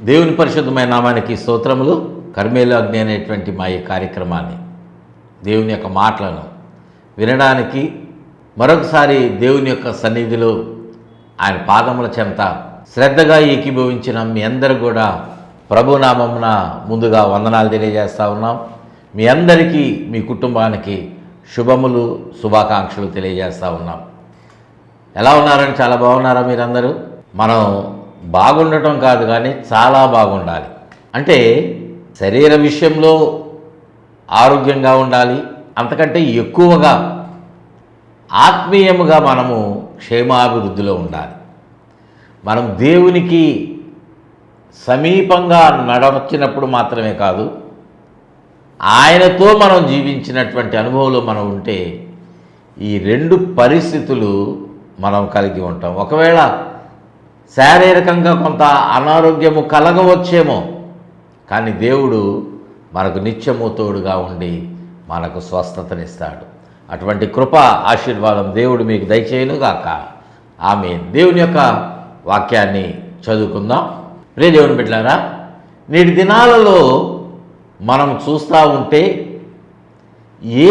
దేవుని పరిశుద్ధమైన నామానికి స్తోత్రములు. కర్మేలు అగ్ని అనేటువంటి మా ఈ కార్యక్రమాన్ని, దేవుని యొక్క మాటలను వినడానికి మరొకసారి దేవుని యొక్క సన్నిధిలో ఆయన పాదముల చెంత శ్రద్ధగా ఏకీభవించిన మీ అందరూ కూడా ప్రభునామమున ముందుగా వందనాలు తెలియజేస్తూ ఉన్నాం. మీ అందరికీ, మీ కుటుంబానికి శుభములు, శుభాకాంక్షలు తెలియజేస్తూ ఉన్నాం. ఎలా ఉన్నారని? చాలా బాగున్నారా మీరందరూ? మనం బాగుండటం కాదు కానీ చాలా బాగుండాలి. అంటే శరీర విషయంలో ఆరోగ్యంగా ఉండాలి, అంతకంటే ఎక్కువగా ఆత్మీయముగా మనము క్షేమాభివృద్ధిలో ఉండాలి. మనం దేవునికి సమీపంగా నడవచ్చినప్పుడు మాత్రమే కాదు, ఆయనతో మనం జీవించినటువంటి అనుభవంలో మనం ఉంటే ఈ రెండు పరిస్థితులు మనం కలిగి ఉంటాం. ఒకవేళ శారీరకంగా కొంత అనారోగ్యము కలగవచ్చేమో, కానీ దేవుడు మనకు నిత్యము తోడుగా ఉండి మనకు స్వస్థతనిస్తాడు. అటువంటి కృప, ఆశీర్వాదం దేవుడు మీకు దయచేయునుగాక. ఆమేన్. దేవుని యొక్క వాక్యాన్ని చదువుకుందాం. ప్రియ దేవుని బిడ్డలారా, నేటి దినాలలో మనం చూస్తూ ఉంటే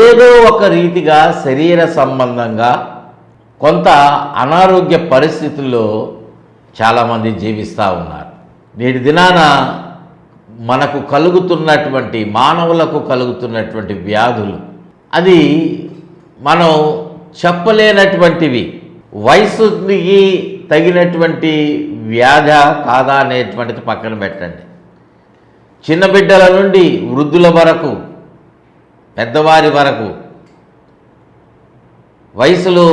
ఏదో ఒక రీతిగా శరీర సంబంధంగా కొంత అనారోగ్య పరిస్థితుల్లో చాలామంది జీవిస్తూ ఉన్నారు. నేటి దినాన మనకు కలుగుతున్నటువంటి, మానవులకు కలుగుతున్నటువంటి వ్యాధులు, అది మనం చెప్పలేనటువంటివి. వయసుకి తగినటువంటి వ్యాధ కాదా అనేటువంటిది పక్కన పెట్టండి. చిన్న బిడ్డల నుండి వృద్ధుల వరకు, పెద్దవారి వరకు, వయసులో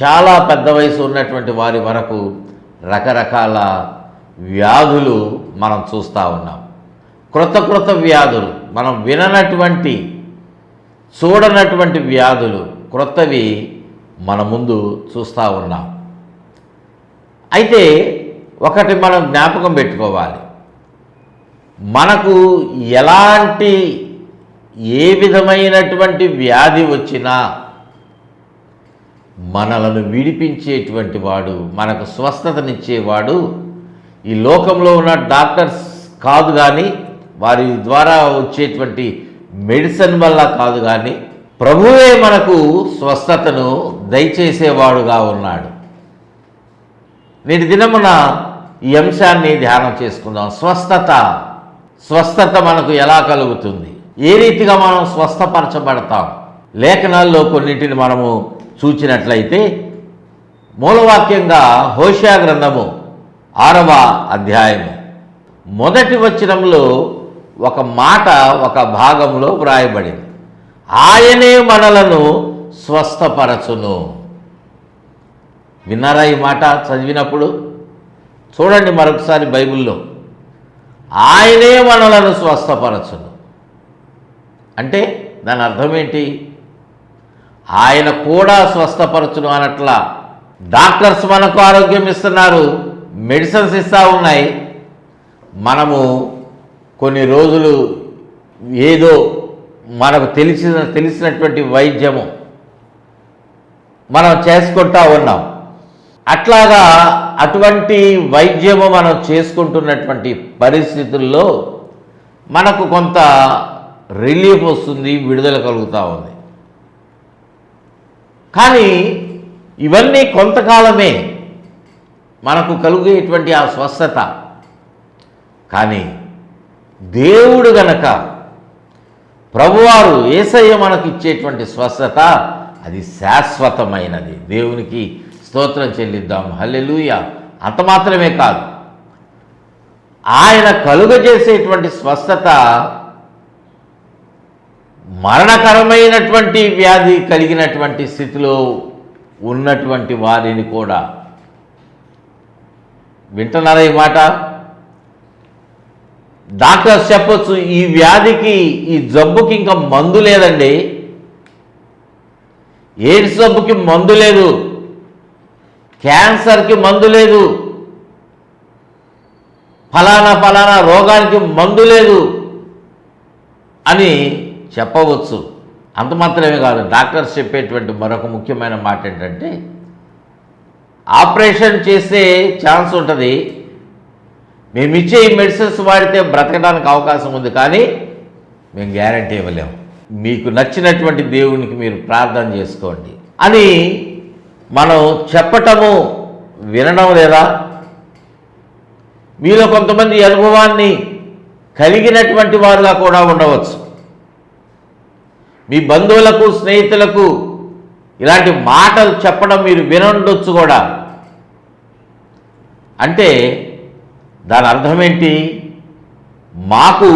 చాలా పెద్ద వయసు ఉన్నటువంటి వారి వరకు రకరకాల వ్యాధులు మనం చూస్తూ ఉన్నాం. క్రొత్త వ్యాధులు, మనం విననటువంటి, చూడనటువంటి వ్యాధులు, క్రొత్తవి మన ముందు చూస్తూ ఉన్నాం. అయితే ఒకటి మనం జ్ఞాపకం పెట్టుకోవాలి, మనకు ఎలాంటి, ఏ విధమైనటువంటి వ్యాధి వచ్చినా మనలను విడిపించేటువంటి వాడు, మనకు స్వస్థతనిచ్చేవాడు ఈ లోకంలో ఉన్న డాక్టర్స్ కాదు, కానీ వారి ద్వారా వచ్చేటువంటి మెడిసిన్ వల్ల కాదు, కానీ ప్రభువే మనకు స్వస్థతను దయచేసేవాడుగా ఉన్నాడు. నేటి దినమున ఈ అంశాన్ని ధ్యానం చేసుకుందాం. స్వస్థత మనకు ఎలా కలుగుతుంది? ఏ రీతిగా మనం స్వస్థపరచబడతాం? లేఖనాల్లో కొన్నింటిని మనము చూచినట్లయితే, మూలవాక్యంగా హోషేయ గ్రంథము 6వ అధ్యాయము మొదటి వచనంలో ఒక మాట, ఒక భాగంలో వ్రాయబడింది, ఆయనే మనలను స్వస్థపరచును. విన్నారా ఈ మాట? చదివినప్పుడు చూడండి మరొకసారి బైబిల్లో, ఆయనే మనలను స్వస్థపరచును అంటే దాని అర్థం ఏంటి? ఆయన కూడా స్వస్థపరచును అనట్లా. డాక్టర్స్ మనకు ఆరోగ్యం ఇస్తున్నారు, మెడిసిన్స్ ఇస్తూ ఉన్నాయి. మనము కొన్ని రోజులు ఏదో మనకు తెలిసినటువంటి వైద్యము మనం చేసుకుంటూ ఉన్నాం. అట్లాగా అటువంటి వైద్యము మనం చేసుకుంటున్నటువంటి పరిస్థితుల్లో మనకు కొంత రిలీఫ్ వస్తుంది, విడుదల కలుగుతూ ఉంది. కానీ ఇవన్నీ కొంతకాలమే మనకు కలిగేటువంటి ఆ స్వస్థత. కానీ దేవుడు గనక, ప్రభువారు యేసయ్య మనకు ఇచ్చేటువంటి స్వస్థత అది శాశ్వతమైనది. దేవునికి స్తోత్రం చెల్లిద్దాం. హల్లెలూయా. అంత మాత్రమే కాదు, ఆయన కలుగజేసేటువంటి స్వస్థత మరణకరమైనటువంటి వ్యాధి కలిగినటువంటి స్థితిలో ఉన్నటువంటి వారిని కూడా, వింటున్నారా ఈ మాట? డాక్టర్స్ చెప్పొచ్చు, ఈ వ్యాధికి, ఈ జబ్బుకి ఇంకా మందు లేదండి, ఎయిడ్స్ జబ్బుకి మందు లేదు, క్యాన్సర్కి మందు లేదు, ఫలానా రోగానికి మందు లేదు అని చెప్పవచ్చు. అంత మాత్రమే కాదు, డాక్టర్స్ చెప్పేటువంటి మరొక ముఖ్యమైన మాట ఏంటంటే, ఆపరేషన్ చేసే ఛాన్స్ ఉంటుంది, మేము ఇచ్చే ఈ మెడిసిన్స్ వాడితే బ్రతకడానికి అవకాశం ఉంది, కానీ మేము గ్యారంటీ ఇవ్వలేము. మీకు నచ్చినటువంటి దేవునికి మీరు ప్రార్థన చేసుకోండి అని మనం చెప్పటము వినడం లేదా? మీలో కొంతమంది అనుభవాన్ని కలిగినటువంటి వారుగా కూడా ఉండవచ్చు. మీ బంధువులకు, స్నేహితులకు ఇలాంటి మాటలు చెప్పడం మీరు వినుండొచ్చు కూడా. అంటే దాని అర్థం ఏంటి? మాకు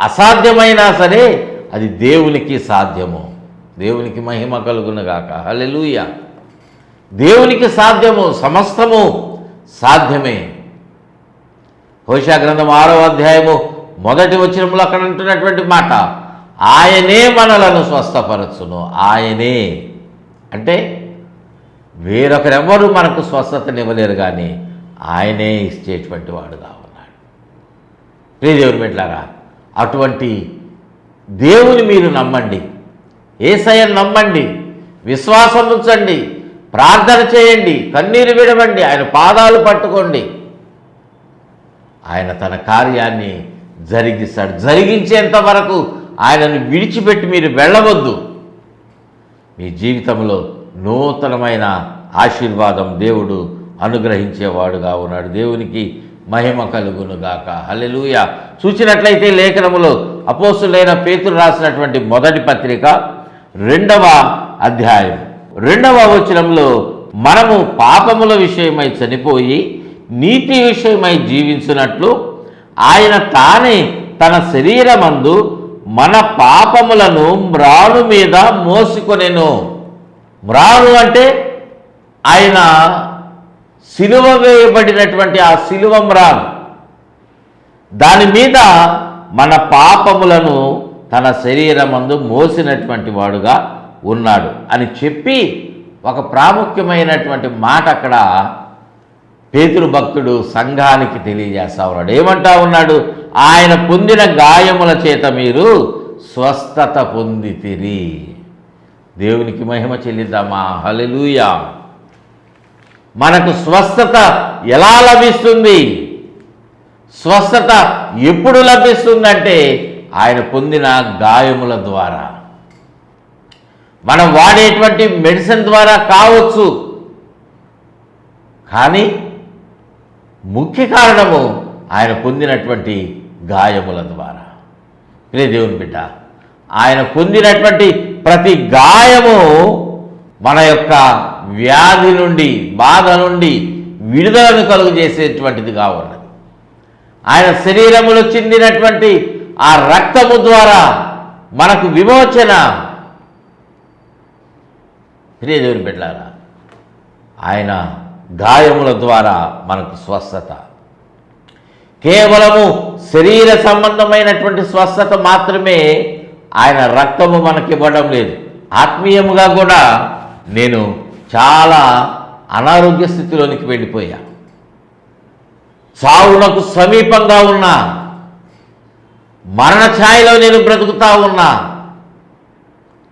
అసాధ్యమైనా సరే అది దేవునికి సాధ్యము. దేవునికి మహిమ కలుగునుగాక. హల్లెలూయా. దేవునికి సాధ్యము, సమస్తము సాధ్యమే. హోషేయ గ్రంథం 6వ అధ్యాయము 1వ వచనంలో అక్కడ అంటున్నటువంటి మాట, ఆయనే మనలను స్వస్థపరచును. ఆయనే అంటే వేరొకరెవ్వరూ మనకు స్వస్థతనివ్వలేరు, కానీ ఆయనే ఇచ్చేటువంటి వాడుగా ఉన్నాడు. ప్రియ దేవుని బిడ్డలారా, అటువంటి దేవుని మీరు నమ్మండి, యేసయ్యను నమ్మండి, విశ్వాసం ఉంచండి, ప్రార్థన చేయండి, కన్నీరు విడవండి, ఆయన పాదాలు పట్టుకోండి. ఆయన తన కార్యాన్ని జరిగిస్తాడు. జరిగించేంత వరకు ఆయనను విడిచిపెట్టి మీరు వెళ్ళవద్దు. మీ జీవితంలో నూతనమైన ఆశీర్వాదం దేవుడు అనుగ్రహించేవాడుగా ఉన్నాడు. దేవునికి మహిమ కలుగునుగాక. హల్లెలూయా. చూసినట్లయితే లేఖనములో అపోస్తులైన పేతురు రాసినటువంటి మొదటి పత్రిక 2వ అధ్యాయం 2వ వచనంలో, మనము పాపముల విషయమై చనిపోయి నీతి విషయమై జీవించున్నట్లు ఆయన తానే తన శరీరమందు మన పాపములను మ్రాను మీద మోసుకొనెను. మ్రాను అంటే ఆయన సిలువ వేయబడినటువంటి ఆ సిలువ మ్రాను, దాని మీద మన పాపములను తన శరీరమందు మోసినటువంటి వాడుగా ఉన్నాడు అని చెప్పి ఒక ప్రాముఖ్యమైనటువంటి మాట అక్కడ పేతురు భక్తుడు సంఘానికి తెలియజేస్తా ఉన్నాడు. ఏమంటా ఉన్నాడు? ఆయన పొందిన గాయముల చేత మీరు స్వస్థత పొందితిరి. దేవునికి మహిమ చెల్లిద్దామా? హల్లెలూయా. మనకు స్వస్థత ఎలా లభిస్తుంది? స్వస్థత ఎప్పుడు లభిస్తుందంటే ఆయన పొందిన గాయముల ద్వారా. మనం వాడేటువంటి మెడిసిన్ ద్వారా కావచ్చు, కానీ ముఖ్య కారణము ఆయన పొందినటువంటి గాయముల ద్వారా. ప్రియ దేవుని బిడ్డ, ఆయన పొందినటువంటి ప్రతి గాయము మన యొక్క వ్యాధి నుండి, బాధ నుండి విడుదలను కలుగు చేసేటువంటిదిగా ఉన్నది. ఆయన శరీరములో చెందినటువంటి ఆ రక్తము ద్వారా మనకు విమోచన. ప్రియ దేవుని బిడ్డలారా, ఆయన గాయముల ద్వారా మనకు స్వస్థత. కేవలము శరీర సంబంధమైనటువంటి స్వస్థత మాత్రమే ఆయన రక్తము మనకి ఇవ్వడం లేదు. ఆత్మీయముగా కూడా నేను చాలా అనారోగ్య స్థితిలోనికి వెళ్ళిపోయా, చావునకు సమీపంగా ఉన్నా, మరణ ఛాయలో నేను బ్రతుకుతా ఉన్నా.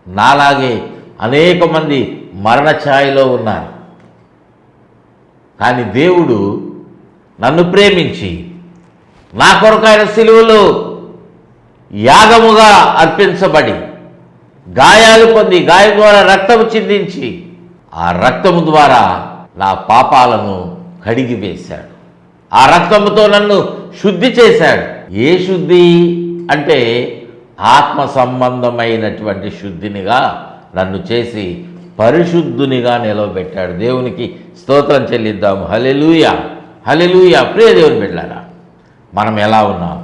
నాలాగే అనేక మంది మరణ ఛాయలో ఉన్నారు. కానీ దేవుడు నన్ను ప్రేమించి నా కొరకు ఆయన సిలువలో యాగముగా అర్పించబడి గాయాలు పొంది, గాయం ద్వారా రక్తము చిందించి ఆ రక్తము ద్వారా నా పాపాలను కడిగి వేశాడు. ఆ రక్తముతో నన్ను శుద్ధి చేశాడు. ఏ శుద్ధి అంటే ఆత్మ సంబంధమైనటువంటి శుద్ధినిగా నన్ను చేసి పరిశుద్ధునిగా నిలవబెట్టాడు. దేవునికి స్తోత్రం చెల్లిద్దాము. హల్లెలూయా, హల్లెలూయా. ప్రియ దేవుని బిడ్డలారా, మనం ఎలా ఉన్నాం?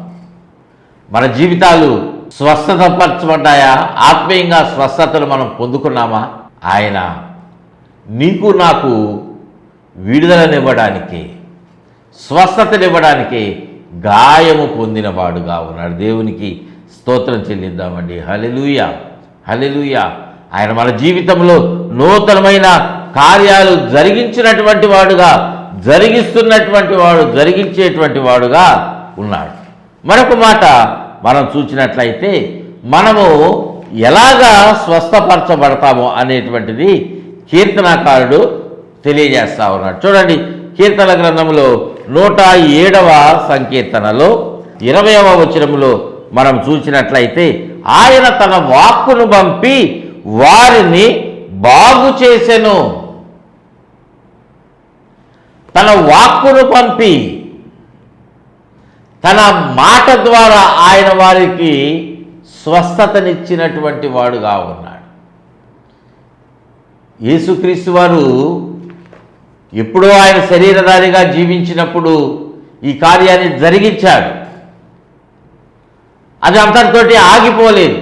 మన జీవితాలు స్వస్థత పరచబడ్డాయా? ఆత్మీయంగా స్వస్థతను మనం పొందుకున్నామా? ఆయన నీకు నాకు విడుదలనివ్వడానికి, స్వస్థతనివ్వడానికి గాయము పొందినవాడుగా ఉన్నాడు. దేవునికి స్తోత్రం చెల్లిద్దామండి. హల్లెలూయా, హల్లెలూయా. ఆయన మన జీవితంలో నూతనమైన కార్యాలు జరిగించినటువంటి వాడుగా, జరిగిస్తున్నటువంటి వాడు, జరిగించేటువంటి వాడుగా ఉన్నాడు. మరొక మాట మనం చూసినట్లయితే, మనము ఎలాగా స్వస్థపరచబడతామో అనేటువంటిది కీర్తనాకారుడు తెలియజేస్తా ఉన్నాడు. చూడండి, కీర్తన గ్రంథంలో 107వ సంకీర్తనలో 20వ వచనములో మనం చూసినట్లయితే ఆయన తన వాక్కును పంపి వారిని బాగు చేసెను. తన వాక్కును పంపి తన మాట ద్వారా ఆయన వారికి స్వస్థతనిచ్చినటువంటి వాడుగా ఉన్నాడు. యేసుక్రీస్తు వారు ఎప్పుడో ఆయన శరీరధారిగా జీవించినప్పుడు ఈ కార్యాన్ని జరిగించాడు. అది అంతటితోటి ఆగిపోలేదు.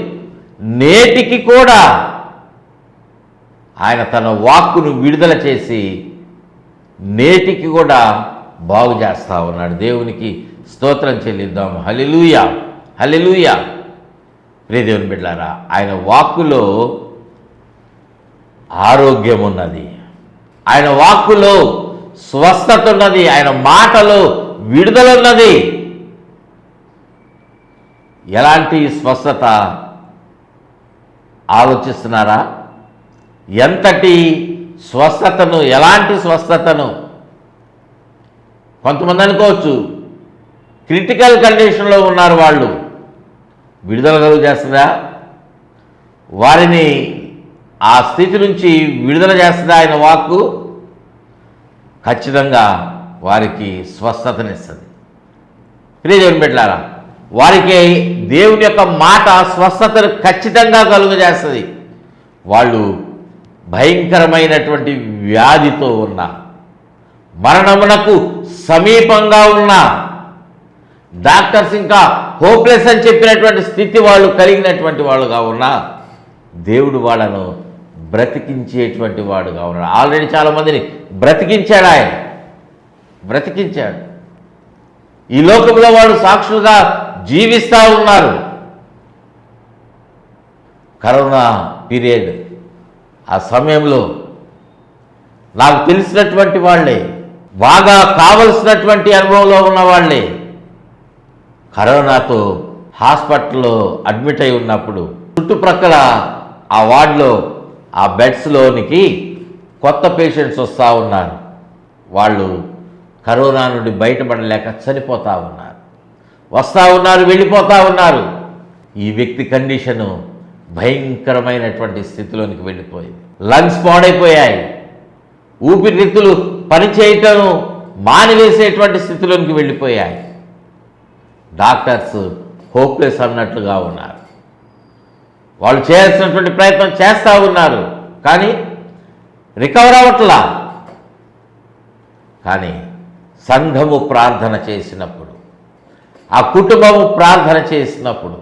నేటికి కూడా ఆయన తన వాక్కును విడుదల చేసి నేటికి కూడా బాగు చేస్తూ ఉన్నాడు. దేవునికి స్తోత్రం చెల్లిద్దాం. హల్లెలూయా, హల్లెలూయా. ప్రియ దేవుని బిడ్డలారా, ఆయన వాక్కులో ఆరోగ్యం ఉన్నది, ఆయన వాక్కులో స్వస్థత ఉన్నది, ఆయన మాటలో విడుదల ఉన్నది. ఎలాంటి స్వస్థత ఆలోచిస్తున్నారా? ఎంతటి స్వస్థతను, ఎలాంటి స్వస్థతను? కొంతమంది అనుకోవచ్చు క్రిటికల్ కండిషన్లో ఉన్నారు, వాళ్ళు విడుదల కలుగు చేస్తుందా? వారిని ఆ స్థితి నుంచి విడుదల చేస్తుందా ఆయన వాక్కు? ఖచ్చితంగా వారికి స్వస్థతనిస్తుంది. ప్రియ దేవుని బిడ్డలారా, వారికి దేవుని యొక్క మాట స్వస్థతను ఖచ్చితంగా కలుగజేస్తుంది. వాళ్ళు భయంకరమైనటువంటి వ్యాధితో ఉన్న, మరణమునకు సమీపంగా ఉన్న, డాక్టర్స్ ఇంకా హోప్లెస్ అని చెప్పినటువంటి స్థితి వాళ్ళు కలిగినటువంటి వాళ్ళుగా ఉన్నా దేవుడు వాళ్ళను బ్రతికించేటువంటి వాడుగా ఉన్నాడు. ఆల్రెడీ చాలామందిని బ్రతికించాడు, ఆయన బ్రతికించాడు. ఈ లోకంలో వాళ్ళు సాక్షులుగా జీవిస్తూ ఉన్నారు. కరోనా పీరియడ్ ఆ సమయంలో నాకు తెలిసినటువంటి వాళ్ళే, బాగా కావలసినటువంటి అనుభవంలో ఉన్న వాళ్ళే కరోనాతో హాస్పిటల్లో అడ్మిట్ అయి ఉన్నప్పుడు చుట్టుప్రక్కల ఆ వార్డులో ఆ బెడ్స్లోనికి కొత్త పేషెంట్స్ వస్తూ ఉన్నారు. వాళ్ళు కరోనా నుండి బయటపడలేక చనిపోతూ ఉన్నారు, వస్తూ ఉన్నారు, వెళ్ళిపోతూ ఉన్నారు. ఈ వ్యక్తి కండిషను భయంకరమైనటువంటి స్థితిలోనికి వెళ్ళిపోయింది. లంగ్స్ పాడైపోయాయి, ఊపిరితిత్తులు పనిచేయటం మానివేసేటువంటి స్థితిలోనికి వెళ్ళిపోయాయి. డాక్టర్స్ హోప్లెస్ అన్నట్లుగా ఉన్నారు. వాళ్ళు చేయాల్సినటువంటి ప్రయత్నం చేస్తూ ఉన్నారు, కానీ రికవర్ అవ్వట్లా. కానీ సంఘము ప్రార్థన చేసినప్పుడు, ఆ కుటుంబము ప్రార్థన చేసినప్పుడు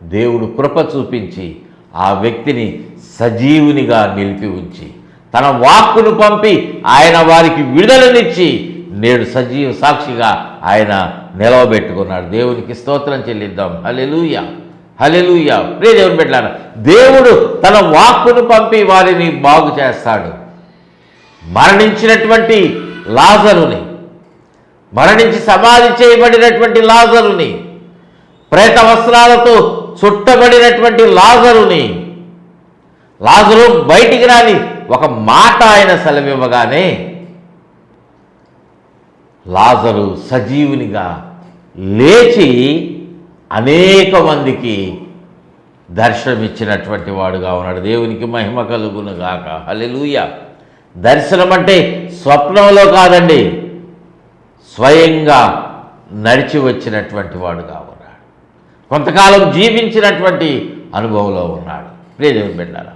దేవుడు కృప చూపించి ఆ వ్యక్తిని సజీవునిగా నిలిపి ఉంచి తన వాక్కును పంపి ఆయన వారికి విడుదలనిచ్చి నేడు సజీవ సాక్షిగా ఆయన నిలవబెట్టుకున్నాడు. దేవునికి స్తోత్రం చెల్లిద్దాం. హల్లెలూయా, హల్లెలూయా. ప్రియ దేవుని బిడ్డలారా, దేవుడు తన వాక్కును పంపి వారిని బాగు చేస్తాడు. మరణించినటువంటి లాజరుని, మరణించి సమాధి చేయబడినటువంటి లాజరుని, ప్రేత వస్త్రాలతో చుట్టబడినటువంటి లాజరుని, లాజరు బయటికి రాని ఒక మాట ఆయన సెలవివ్వగానే లాజరు సజీవునిగా లేచి అనేక మందికి దర్శనమిచ్చినటువంటి వాడుగా ఉన్నాడు. దేవునికి మహిమ కలుగును గాక. హల్లెలూయా. దర్శనం అంటే స్వప్నంలో కాదండి, స్వయంగా నడిచి వచ్చినటువంటి వాడుగా ఉన్నాడు. కొంతకాలం జీవించినటువంటి అనుభవంలో ఉన్నాడు. ప్రియ దేవుని బిడ్డలారా,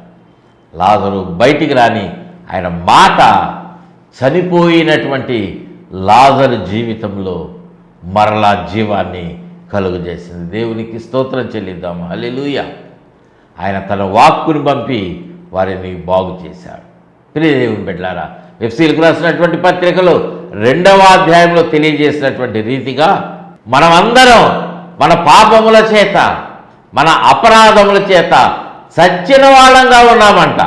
లాజరు బయటికి రాని ఆయన మాట చనిపోయినటువంటి లాజరు జీవితంలో మరలా జీవాన్ని కలుగజేసింది. దేవునికి స్తోత్రం చెల్లిద్దాము. హల్లెలూయా. ఆయన తన వాక్కుని పంపి వారిని బాగు చేశాడు. ప్రియ దేవుని బిడ్డలారా, ఎఫ్సీలకు రాసినటువంటి పత్రికలో 2వ అధ్యాయంలో తెలియజేసినటువంటి రీతిగా మనమందరం మన పాపముల చేత, మన అపరాధముల చేత చచ్చిన వాళ్ళంగా ఉన్నామంట.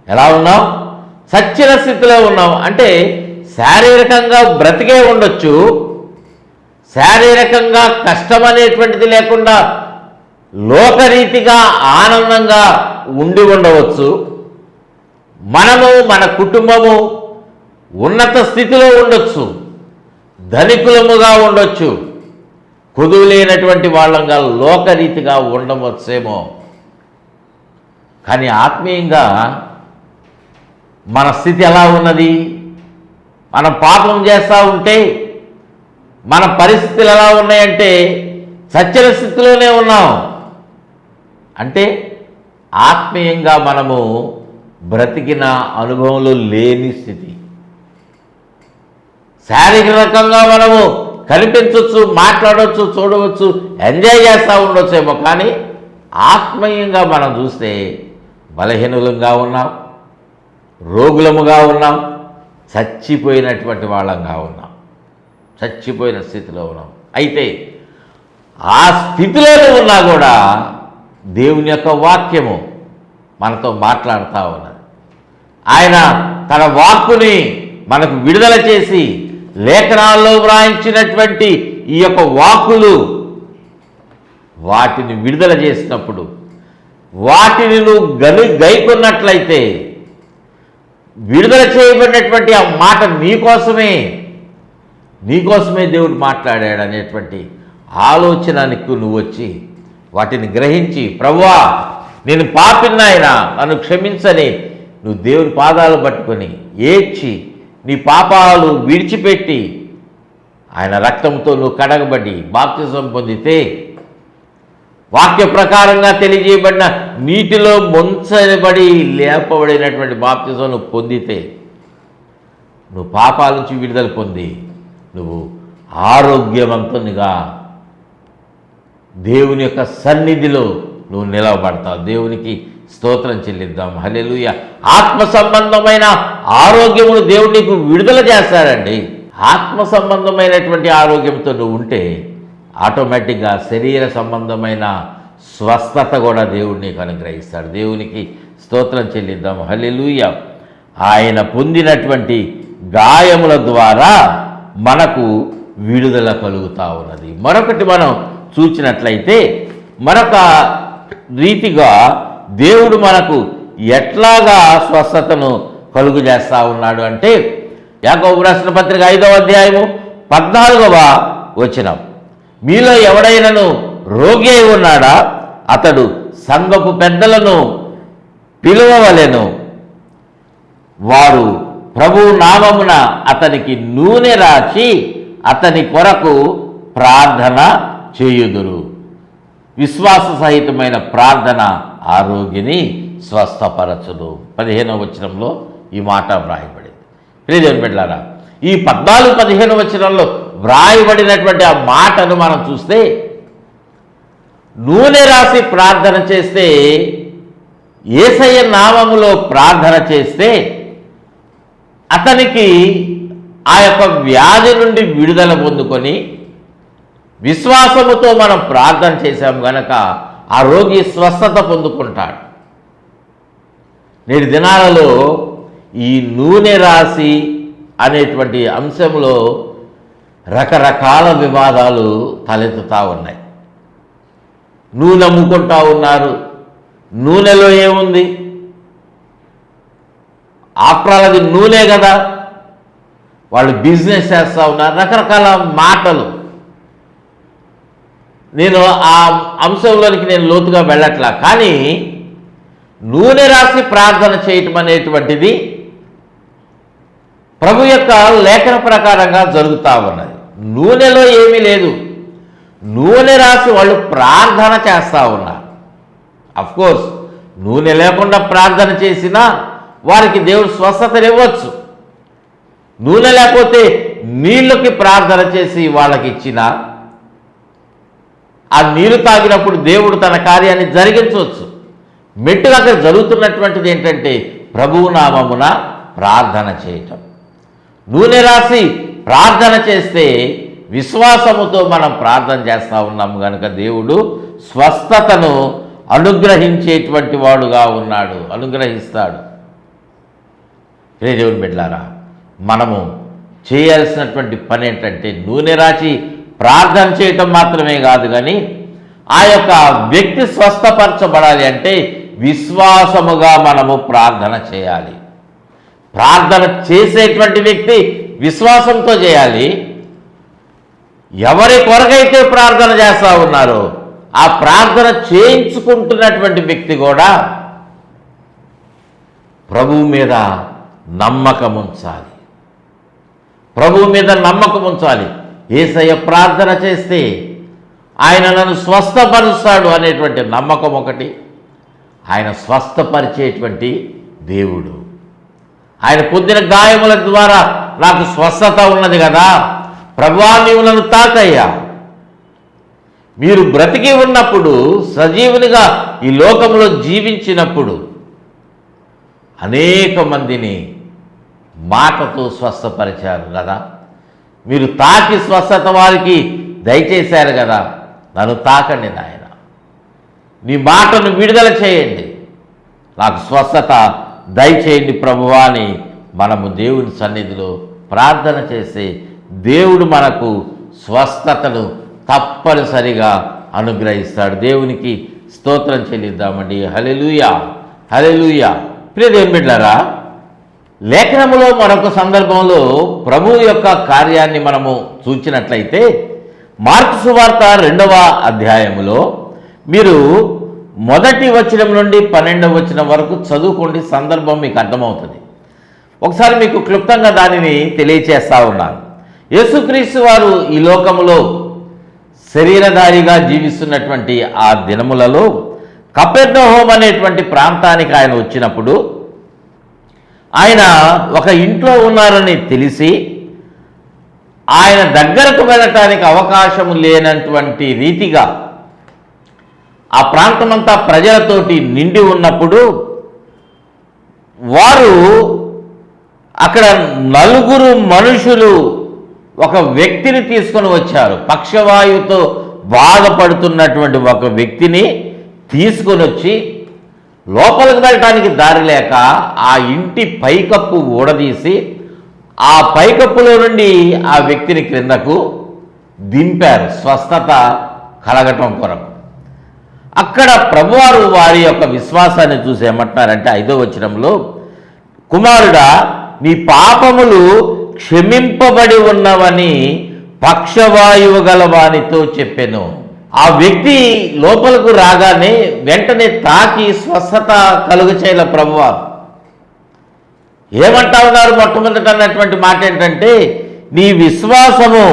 ఎలా ఉన్నాం? చచ్చిన స్థితిలో ఉన్నాం. అంటే శారీరకంగా బ్రతికే ఉండొచ్చు, శారీరకంగా కష్టం అనేటువంటిది లేకుండా లోకరీతిగా ఆనందంగా ఉండి ఉండవచ్చు. మనము, మన కుటుంబము ఉన్నత స్థితిలో ఉండొచ్చు, ధనికులముగా ఉండొచ్చు, కుదువులేనటువంటి వాళ్ళంగా లోకరీతిగా ఉండవచ్చేమో. కానీ ఆత్మీయంగా మన స్థితి ఎలా ఉన్నది? మనం పాపం చేస్తూ ఉంటే మన పరిస్థితులు ఎలా ఉన్నాయంటే సత్యన స్థితిలోనే ఉన్నాం. అంటే ఆత్మీయంగా మనము బ్రతికిన అనుభవంలో లేని స్థితి. శారీరకంగా మనము కనిపించవచ్చు, మాట్లాడవచ్చు, చూడవచ్చు, ఎంజాయ్ చేస్తూ ఉండొచ్చేమో. కానీ ఆత్మీయంగా మనం చూస్తే బలహీనులంగా ఉన్నాం, రోగులముగా ఉన్నాం, చచ్చిపోయినటువంటి వాళ్ళంగా ఉన్నాం, చచ్చిపోయిన స్థితిలో ఉన్నాం. అయితే ఆ స్థితిలోనే ఉన్నా కూడా దేవుని యొక్క వాక్యము మనతో మాట్లాడుతూ ఉన్నది. ఆయన తన వాక్కుని మనకు విడుదల చేసి లేఖనాల్లో వ్రాయించినటువంటి ఈ యొక్క వాక్కులు వాటిని విడుదల చేసినప్పుడు వాటిని నువ్వు గైకొన్నట్లయితే విడుదల చేయబడినటువంటి ఆ మాట నీకోసమే దేవుడు మాట్లాడాడు అనేటువంటి ఆలోచనకు నువ్వు వచ్చి వాటిని గ్రహించి, ప్రభువా నేను పాపినాయన నన్ను క్షమించని నువ్వు దేవుని పాదాలు పట్టుకొని ఏడ్చి నీ పాపాలు విడిచిపెట్టి ఆయన రక్తంతో నువ్వు కడగబడి బాప్తిజం పొందితే, వాక్య ప్రకారంగా తెలియజేయబడిన నీటిలో ముంచబడి లేపబడినటువంటి బాప్తిజం నువ్వు పొందితే నువ్వు పాపాల నుంచి విడుదల పొంది నువ్వు ఆరోగ్యవంతునిగా దేవుని యొక్క సన్నిధిలో నువ్వు నిలవబడతావు. దేవునికి స్తోత్రం చెల్లిద్దాం. హల్లెలూయా. ఆత్మ సంబంధమైన ఆరోగ్యమును దేవుడు నీకు విడుదల చేస్తాడండి. ఆత్మ సంబంధమైనటువంటి ఆరోగ్యంతో నువ్వు ఉంటే ఆటోమేటిక్గా శరీర సంబంధమైన స్వస్థత కూడా దేవుడు నీకు అనుగ్రహిస్తాడు. దేవునికి స్తోత్రం చెల్లిద్దాం. హల్లెలూయా. ఆయన పొందినటువంటి గాయముల ద్వారా మనకు విడుదల కలుగుతూ ఉన్నది. మరొకటి మనం చూచినట్లయితే మరొక రీతిగా దేవుడు మనకు ఎట్లాగా స్వస్థతను కలుగు చేస్తూ ఉన్నాడు అంటే యాకోబు రాసిన పత్రిక 5వ అధ్యాయము 14వ వచనం, మీలో ఎవడైనను రోగి అయి ఉన్నాడా అతడు సంఘపు పెద్దలను పిలువవలెను, వారు ప్రభువు నామమున అతనికి నూనె రాచి అతని కొరకు ప్రార్థన చేయుదురు. విశ్వాస సహితమైన ప్రార్థన ఆరోగ్యని స్వస్థపరచును. 15వ వచనంలో ఈ మాట వ్రాయబడింది. ప్రియదేవుని బిడ్డలారా, ఈ 14-15 వచనంలో వ్రాయబడినటువంటి ఆ మాటను మనం చూస్తే నూనె రాసి ప్రార్థన చేస్తే, యేసయ్య నామములో ప్రార్థన చేస్తే అతనికి ఆ యొక్క వ్యాధి నుండి విడుదల పొందుకొని విశ్వాసముతో మనం ప్రార్థన చేశాం గనక ఆ రోగి స్వస్థత పొందుకుంటాడు. నేటి దినాలలో ఈ నూనె రాసి అనేటువంటి అంశంలో రకరకాల వివాదాలు తలెత్తుతూ ఉన్నాయి. నూనె అమ్ముకుంటూ ఉన్నారు. నూనెలో ఏముంది? ఆఫ్టర్ ఆల్ అది నూనె కదా. వాళ్ళు బిజినెస్ చేస్తూ ఉన్నారు. రకరకాల మాటలు. నేను ఆ అంశంలోనికి నేను లోతుగా వెళ్ళట్లా. కానీ నూనె రాసి ప్రార్థన చేయటం అనేటువంటిది ప్రభు యొక్క లేఖన ప్రకారంగా జరుగుతూ ఉన్నది. నూనెలో ఏమీ లేదు. నూనె రాసి వాళ్ళు ప్రార్థన చేస్తూ ఉన్నారు. అఫ్కోర్స్ నూనె లేకుండా ప్రార్థన చేసినా వారికి దేవుడు స్వస్థతను ఇవ్వచ్చు. నూనె లేకపోతే నీళ్ళకి ప్రార్థన చేసి వాళ్ళకి ఇచ్చిన ఆ నీరు తాగినప్పుడు దేవుడు తన కార్యాన్ని జరిగించవచ్చు. మెట్టుగా అక్కడ జరుగుతున్నటువంటిది ఏంటంటే ప్రభువు నామమున ప్రార్థన చేయటం. నూనె రాసి ప్రార్థన చేస్తే విశ్వాసముతో మనం ప్రార్థన చేస్తూ ఉన్నాము కనుక దేవుడు స్వస్థతను అనుగ్రహించేటువంటి వాడుగా ఉన్నాడు, అనుగ్రహిస్తాడు. దేవుని బిడ్డలారా, మనము చేయాల్సినటువంటి పని ఏంటంటే నూనె రాచి ప్రార్థన చేయటం మాత్రమే కాదు, కానీ ఆ యొక్క వ్యక్తి స్వస్థపరచబడాలి అంటే విశ్వాసముగా మనము ప్రార్థన చేయాలి. ప్రార్థన చేసేటువంటి వ్యక్తి విశ్వాసంతో చేయాలి. ఎవరి కొరకైతే ప్రార్థన చేస్తూ ఉన్నారో ఆ ప్రార్థన చేయించుకుంటున్నటువంటి వ్యక్తి కూడా ప్రభువు మీద నమ్మకం ఉంచాలి. ప్రభువు మీద నమ్మకం ఉంచాలి. యేసయ్య ప్రార్థన చేస్తే ఆయన నన్ను స్వస్థపరుస్తాడు అనేటువంటి నమ్మకం ఒకటి, ఆయన స్వస్థపరిచేటువంటి దేవుడు. ఆయన పొందిన గాయముల ద్వారా నాకు స్వస్థత ఉన్నది కదా, ప్రభువా నీవు నన్ను తాకయ్యా. మీరు బ్రతికి ఉన్నప్పుడు, సజీవునిగా ఈ లోకంలో జీవించినప్పుడు అనేక మందిని మాటతో స్వస్థపరిచారు కదా, మీరు తాకి స్వస్థత వారికి దయచేశారు కదా, నన్ను తాకండి నాయన, నీ మాటను విడుదల చేయండి, నాకు స్వస్థత దయచేయండి ప్రభువా అని మనము దేవుని సన్నిధిలో ప్రార్థన చేసి దేవుడు మనకు స్వస్థతను తప్పనిసరిగా అనుగ్రహిస్తాడు. దేవునికి స్తోత్రం చెల్లిద్దామండి. హల్లెలూయా, హల్లెలూయా. ప్రియ దేవుని బిడ్డలారా, లేఖనములో మరొక సందర్భంలో ప్రభువు యొక్క కార్యాన్ని మనము చూచినట్లయితే మార్కు సువార్త 2వ అధ్యాయములో మీరు 1వ వచనం నుండి 12వ వచనం వరకు చదువుకోండి, సందర్భం మీకు అర్థమవుతుంది. ఒకసారి మీకు క్లుప్తంగా దానిని తెలియచేస్తా ఉన్నాను. యేసుక్రీస్తు వారు ఈ లోకములో శరీరధారిగా జీవిస్తున్నటువంటి ఆ దినములలో కపెర్నహూము అనేటువంటి ప్రాంతానికి ఆయన వచ్చినప్పుడు ఆయన ఒక ఇంట్లో ఉన్నారని తెలిసి ఆయన దగ్గరకు వెళ్ళటానికి అవకాశం లేనటువంటి రీతిగా ఆ ప్రాంతమంతా ప్రజలతోటి నిండి ఉన్నప్పుడు వారు అక్కడ 4 మనుషులు ఒక వ్యక్తిని తీసుకొని వచ్చారు. పక్షవాయువుతో బాధపడుతున్నటువంటి ఒక వ్యక్తిని తీసుకొని వచ్చి లోపలికి వెళ్ళటానికి దారి లేక ఆ ఇంటి పైకప్పు ఊడదీసి ఆ పైకప్పులో నుండి ఆ వ్యక్తిని క్రిందకు దింపారు స్వస్థత కలగటం కొరకు. అక్కడ ప్రభువారు వారి యొక్క విశ్వాసాన్ని చూసి ఏమంటున్నారంటే 5వ వచనంలో, కుమారుడా నీ పాపములు క్షమింపబడి ఉన్నవని పక్షవాయువు గల వానితో చెప్పెను. ఆ వ్యక్తి లోపలకు రాగానే వెంటనే తాకి స్వస్థత కలుగచేయల ప్రభువారు. ఏమంటా ఉన్నారు? మొట్టమొదట అన్నటువంటి మాట ఏంటంటే, నీ విశ్వాసము,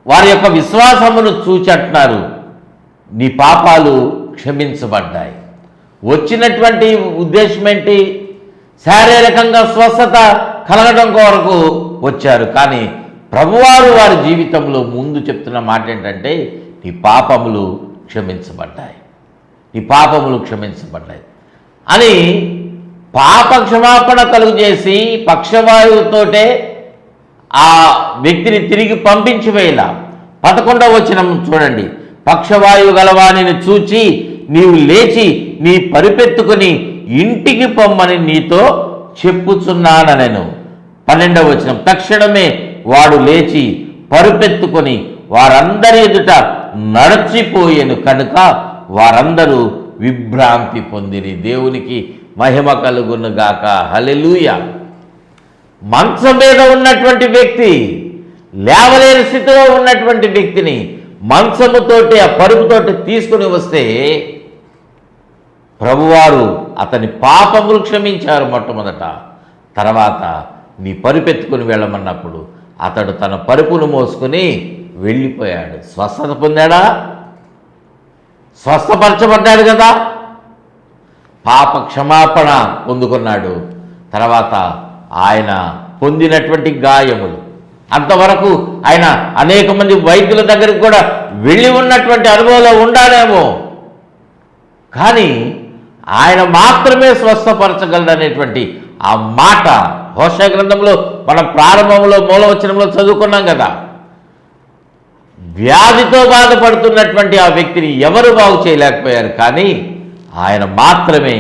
వారి యొక్క విశ్వాసమును చూచి అంటున్నారు, నీ పాపాలు క్షమించబడ్డాయి. వచ్చినటువంటి ఉద్దేశం ఏంటి? శారీరకంగా స్వస్థత కలగడం కొరకు వచ్చారు. కానీ ప్రభువారు వారి జీవితంలో ముందు చెప్తున్న మాట ఏంటంటే, నీ పాపములు క్షమించబడ్డాయి, నీ పాపములు క్షమించబడ్డాయి అని పాప క్షమాపణ కలుగు చేసి పక్షవాయువుతోటే ఆ వ్యక్తిని తిరిగి పంపించి వేయాల. 11వ వచనం చూడండి, పక్షవాయువు గలవానిని చూచి నీవు లేచి నీ పరిపెత్తుకుని ఇంటికి పొమ్మని నీతో చెప్పుచున్నానెను. 12వ వచనం, తక్షణమే వాడు లేచి పరుపెత్తుకొని వారందరి ఎదుట నడచిపోయేను కనుక వారందరూ విభ్రాంతి పొందిరి. దేవునికి మహిమ కలుగునుగాక. హల్లెలూయా. మంచం మీద ఉన్నటువంటి వ్యక్తి, లేవలేని స్థితిలో ఉన్నటువంటి వ్యక్తిని మంచముతోటి ఆ పరుపుతోటి తీసుకుని వస్తే ప్రభువారు అతని పాపములు క్షమించారు మొట్టమొదట. తర్వాత నీ పరుపెత్తుకుని వెళ్ళమన్నప్పుడు అతడు తన పరుపును మోసుకుని వెళ్ళిపోయాడు. స్వస్థత పొందాడా? స్వస్థపరచబడ్డాడు కదా, పాప క్షమాపణ పొందుకున్నాడు. తర్వాత ఆయన పొందినటువంటి గాయములు, అంతవరకు ఆయన అనేక మంది వైద్యుల దగ్గరికి కూడా వెళ్ళి ఉన్నటువంటి అనుభవంలో ఉండాలేమో, కానీ ఆయన మాత్రమే స్వస్థపరచగలడనేటువంటి ఆ మాట హోషేయ గ్రంథంలో మనం ప్రారంభంలో మూలవచనంలో చదువుకున్నాం కదా. వ్యాధితో బాధపడుతున్నటువంటి ఆ వ్యక్తిని ఎవరు బాగు చేయలేకపోయారు, కానీ ఆయన మాత్రమే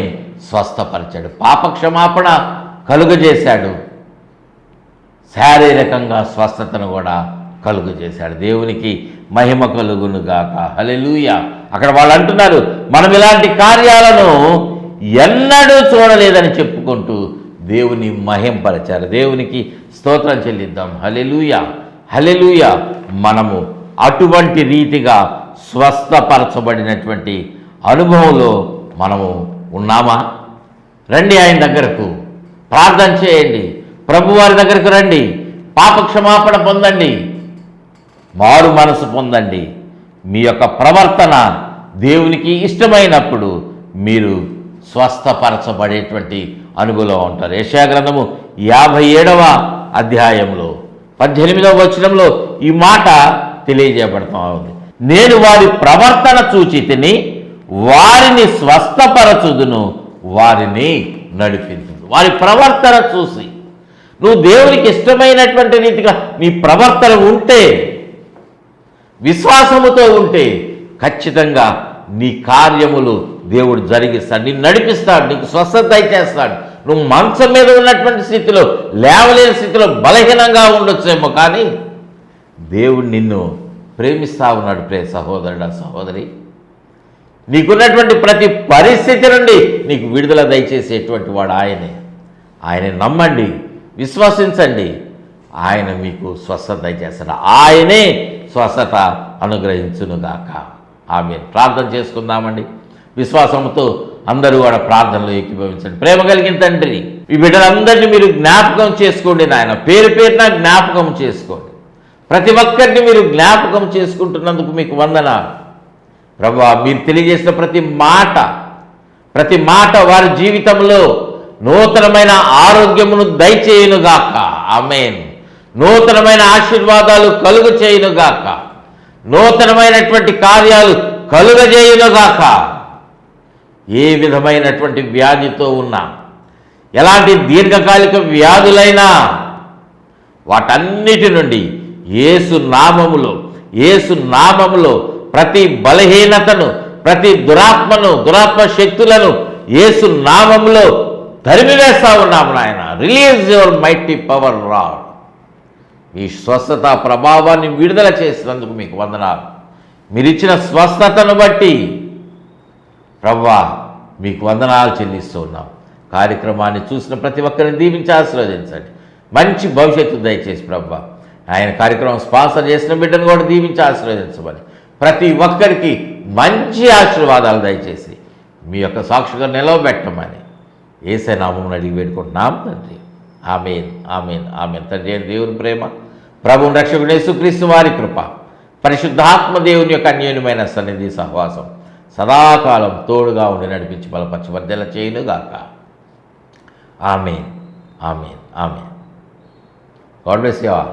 స్వస్థపరిచాడు. పాపక్షమాపణ కలుగజేశాడు, శారీరకంగా స్వస్థతను కూడా కలుగజేశాడు. దేవునికి మహిమ కలుగునుగాక. హల్లెలూయా. అక్కడ వాళ్ళు అంటున్నారు, మనం ఇలాంటి కార్యాలను ఎన్నడూ చూడలేదని చెప్పుకుంటూ దేవుని మహింపరచారు. దేవునికి స్తోత్రం చెల్లిద్దాం. హల్లెలూయా, హల్లెలూయా. మనము అటువంటి రీతిగా స్వస్థపరచబడినటువంటి అనుభవంలో మనము ఉన్నామా? రండి ఆయన దగ్గరకు, ప్రార్థన చేయండి, ప్రభువారి దగ్గరకు రండి, పాపక్షమాపణ పొందండి, మారు మనసు పొందండి. మీ యొక్క ప్రవర్తన దేవునికి ఇష్టమైనప్పుడు మీరు స్వస్థపరచబడేటువంటి అనుభవం ఉంటారు. యెషయా గ్రంథము 57వ అధ్యాయంలో 18వ వచనంలో ఈ మాట తెలియజేయబడతా ఉంది. నేను వారి ప్రవర్తన చూచి తిని వారిని స్వస్థపరచుదును, వారిని నడిపించుదు. వారి ప్రవర్తన చూసి నువ్వు దేవునికి ఇష్టమైనటువంటి రీతిగా నీ ప్రవర్తన ఉంటే, విశ్వాసముతో ఉంటే ఖచ్చితంగా నీ కార్యములు దేవుడు జరిగిస్తాడు, నిన్ను నడిపిస్తాడు, నీకు స్వస్థత దయచేస్తాడు. నువ్వు మంచం మీద ఉన్నటువంటి స్థితిలో, లేవలేని స్థితిలో బలహీనంగా ఉండొచ్చేమో, కానీ దేవుడు నిన్ను ప్రేమిస్తూ ఉన్నాడు. ప్రియ సహోదరుడా, సహోదరి, నీకున్నటువంటి ప్రతి పరిస్థితి నుండి నీకు విడుదల దయచేసేటువంటి వాడు ఆయనే. ఆయనే నమ్మండి, విశ్వసించండి, ఆయన మీకు స్వస్థత దయచేస్తాడు. ఆయనే స్వస్థత అనుగ్రహించునుగాక. ఆమేన్. ప్రార్థన చేసుకుందామండి. విశ్వాసంతో అందరూ కూడా ప్రార్థనలో ఏకీభవించండి. ప్రేమ కలిగిన తండ్రి, ఈ బిడ్డలందరినీ మీరు జ్ఞాపకం చేసుకోండి నాయన, పేరు పేరున జ్ఞాపకం చేసుకోండి. ప్రతి ఒక్కరిని మీరు జ్ఞాపకం చేసుకుంటున్నందుకు మీకు వందనాలు ప్రభువా. మీరు తెలియజేసిన ప్రతి మాట వారి జీవితంలో నూతనమైన ఆరోగ్యమును దయచేయునుగాక. ఆమేన్. నూతనమైన ఆశీర్వాదాలు కలుగు చేయునుగాక. నూతనమైనటువంటి కార్యాలు కలుగజేయునుగాక. ఏ విధమైనటువంటి వ్యాధితో ఉన్నా, ఎలాంటి దీర్ఘకాలిక వ్యాధులైనా వాటన్నిటి నుండి యేసు నామములో ప్రతి బలహీనతను, ప్రతి దురాత్మ శక్తులను యేసు నామములో తరిమివేస్తా ఉన్నాము నాయన. Release your mighty power lord. ఈ స్వస్థత ప్రభావాన్ని విడుదల చేసినందుకు మీకు వందనాలు. మీరిచ్చిన స్వస్థతను బట్టి ప్రభువా మీకు వందనాలు చెల్లిస్తూ ఉన్నాం. కార్యక్రమాన్ని చూసిన ప్రతి ఒక్కరిని దీవించి ఆశీర్వదించండి. మంచి భవిష్యత్తు దయచేసి ప్రభువా. ఆయన కార్యక్రమం స్పాన్సర్ చేసిన బిడ్డను కూడా దీవించి ఆశీర్వదించమని, ప్రతి ఒక్కరికి మంచి ఆశీర్వాదాలు దయచేసి మీ యొక్క సాక్షిగా నిలవబెట్టమని యేసయ్య నామమున అడిగి వేడుకుంటున్నాం తండ్రి. ఆమేన్, ఆమేన్, ఆమేన్. తండ్రి అయిన దేవుని ప్రేమ, ప్రభువు రక్షకుడు యేసుక్రీస్తు వారి కృప, పరిశుద్ధాత్మ దేవుని యొక్క అన్యోన్యమైన సన్నిధి సహవాసం సదాకాలం తోడుగా ఉండి నడిపించి బలపరిచి వర్ధల చేయునుగాక. Amen, amen, amen. God bless you all.